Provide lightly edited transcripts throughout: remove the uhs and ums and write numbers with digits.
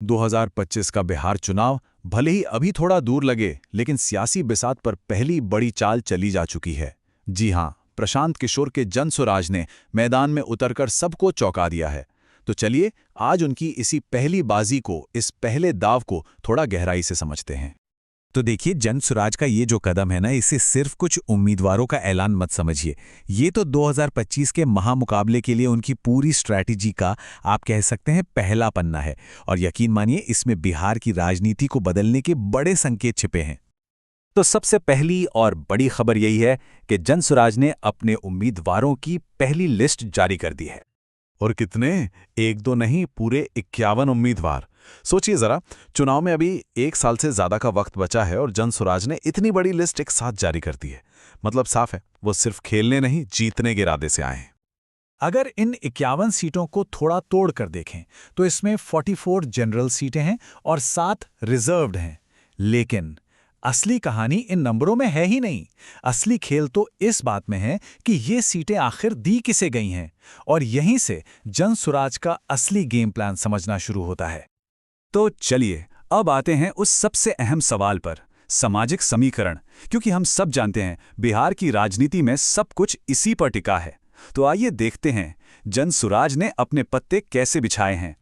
2025 का बिहार चुनाव भले ही अभी थोड़ा दूर लगे, लेकिन सियासी बिसात पर पहली बड़ी चाल चली जा चुकी है। जी हां, प्रशांत किशोर के जनसुराज ने मैदान में उतरकर सबको चौंका दिया है। तो चलिए आज उनकी इसी पहली बाजी को, इस पहले दाव को थोड़ा गहराई से समझते हैं। तो देखिए, जनसुराज का ये जो कदम है ना, इसे सिर्फ कुछ उम्मीदवारों का ऐलान मत समझिए। ये तो 2025 के महामुकाबले के लिए उनकी पूरी स्ट्रैटेजी का, आप कह सकते हैं, पहला पन्ना है। और यकीन मानिए, इसमें बिहार की राजनीति को बदलने के बड़े संकेत छिपे हैं। तो सबसे पहली और बड़ी खबर यही है कि जनसुराज ने अपने उम्मीदवारों की पहली लिस्ट जारी कर दी है। और कितने? एक दो नहीं, पूरे 51 उम्मीदवार। सोचिए जरा, चुनाव में अभी 1 साल से ज्यादा का वक्त बचा है और जनसुराज ने इतनी बड़ी लिस्ट एक साथ जारी कर दी है। मतलब साफ है, वो सिर्फ खेलने नहीं, जीतने के इरादे से आए हैं। अगर इन 51 सीटों को थोड़ा तोड़ कर देखें तो इसमें 44 जनरल सीटें हैं और 7 रिजर्व्ड हैं। लेकिन असली कहानी इन नंबरों में है ही नहीं। असली खेल तो इस बात में है कि ये सीटें आखिर दी किसे गई हैं, और यहीं से जनसुराज का असली गेम प्लान समझना शुरू होता है। तो चलिए अब आते हैं उस सबसे अहम सवाल पर, सामाजिक समीकरण। क्योंकि हम सब जानते हैं, बिहार की राजनीति में सब कुछ इसी पर टिका है। तो आइए देखते हैं जनसुराज ने अपने पत्ते कैसे बिछाए हैं।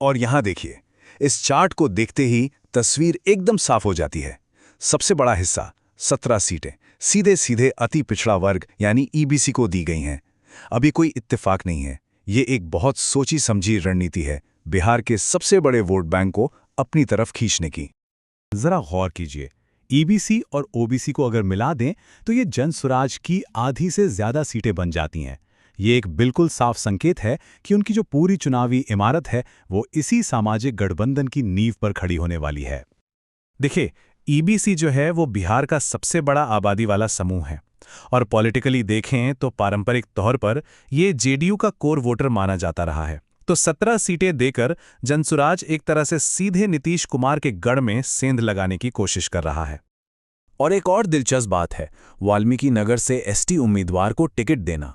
और यहां देखिए, इस चार्ट को देखते ही तस्वीर एकदम साफ हो जाती है। सबसे बड़ा हिस्सा 17 सीटें सीधे सीधे अति पिछड़ा वर्ग यानी ईबीसी को दी गई हैं। अभी कोई इत्तेफाक नहीं है, ये एक बहुत सोची समझी रणनीति है बिहार के सबसे बड़े वोट बैंक को अपनी तरफ खींचने की। जरा गौर कीजिए, ईबीसी और ओबीसी को अगर मिला दें तो ये जनसुराज की आधी से ज्यादा सीटें बन जाती हैं। ये एक बिल्कुल साफ संकेत है कि उनकी जो पूरी चुनावी इमारत है वो इसी सामाजिक गठबंधन की नींव पर खड़ी होने वाली है। देखिए, ईबीसी जो है वो बिहार का सबसे बड़ा आबादी वाला समूह है, और पॉलिटिकली देखें तो पारंपरिक तौर पर ये जेडीयू का कोर वोटर माना जाता रहा है। तो 17 सीटें देकर जनसुराज एक तरह से सीधे नीतीश कुमार के गढ़ में सेंध लगाने की कोशिश कर रहा है। और एक और दिलचस्प बात है, वाल्मीकि नगर से एसटी उम्मीदवार को टिकट देना।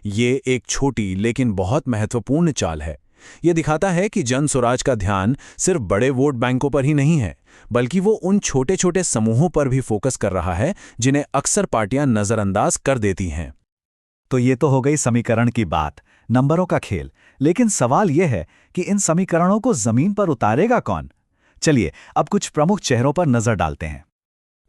ये एक छोटी लेकिन बहुत महत्वपूर्ण चाल है। ये दिखाता है कि जनसुराज का ध्यान सिर्फ बड़े वोट बैंकों पर ही नहीं है, बल्कि वो उन छोटे छोटे समूहों पर भी फोकस कर रहा है जिन्हें अक्सर पार्टियां नजरअंदाज कर देती हैं। तो ये तो हो गई समीकरण की बात, नंबरों का खेल। लेकिन सवाल यह है कि इन समीकरणों को जमीन पर उतारेगा कौन? चलिए अब कुछ प्रमुख चेहरों पर नजर डालते हैं।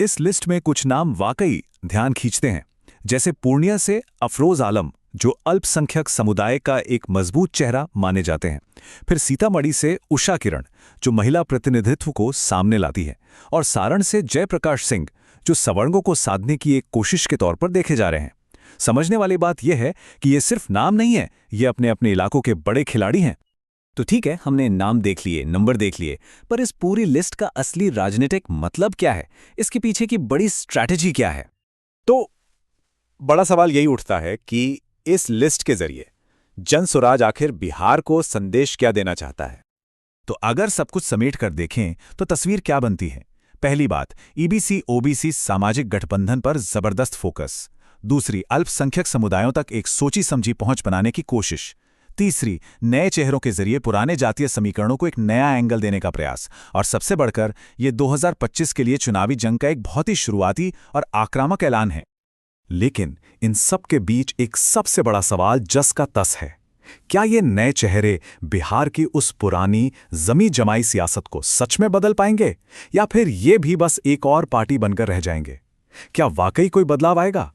इस लिस्ट में कुछ नाम वाकई ध्यान खींचते हैं, जैसे पूर्णिया से अफरोज आलम, जो अल्पसंख्यक समुदाय का एक मजबूत चेहरा माने जाते हैं। फिर सीतामढ़ी से उषा किरण, जो महिला प्रतिनिधित्व को सामने लाती है। और सारण से जयप्रकाश सिंह, जो सवर्णों को साधने की एक कोशिश के तौर पर देखे जा रहे हैं। समझने वाली बात यह है कि ये सिर्फ नाम नहीं है, ये अपने अपने इलाकों के बड़े खिलाड़ी हैं। तो ठीक है, हमने नाम देख लिए, नंबर देख लिए, पर इस पूरी लिस्ट का असली राजनीतिक मतलब क्या है? इसके पीछे की बड़ी स्ट्रैटेजी क्या है? तो बड़ा सवाल यही उठता है कि इस लिस्ट के जरिए जनसुराज आखिर बिहार को संदेश क्या देना चाहता है। तो अगर सब कुछ समेट कर देखें तो तस्वीर क्या बनती है? पहली बात, ईबीसी ओबीसी सामाजिक गठबंधन पर जबरदस्त फोकस। दूसरी, अल्पसंख्यक समुदायों तक एक सोची समझी पहुंच बनाने की कोशिश। तीसरी, नए चेहरों के जरिए पुराने जातीय समीकरणों को एक नया एंगल देने का प्रयास। और सबसे बढ़कर, ये 2025 के लिए चुनावी जंग का एक बहुत ही शुरुआती और आक्रामक ऐलान है। लेकिन इन सब के बीच एक सबसे बड़ा सवाल जस का तस है। क्या ये नए चेहरे बिहार की उस पुरानी जमी जमाई सियासत को सच में बदल पाएंगे, या फिर ये भी बस एक और पार्टी बनकर रह जाएंगे? क्या वाकई कोई बदलाव आएगा?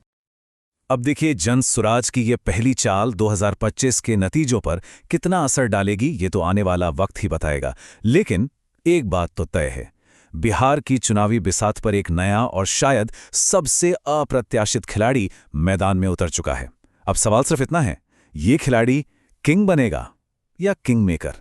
अब देखिए, जनसुराज की ये पहली चाल 2025 के नतीजों पर कितना असर डालेगी, ये तो आने वाला वक्त ही बताएगा। लेकिन एक बात तो तय है, बिहार की चुनावी बिसात पर एक नया और शायद सबसे अप्रत्याशित खिलाड़ी मैदान में उतर चुका है। अब सवाल सिर्फ इतना है, ये खिलाड़ी किंग बनेगा या किंग मेकर?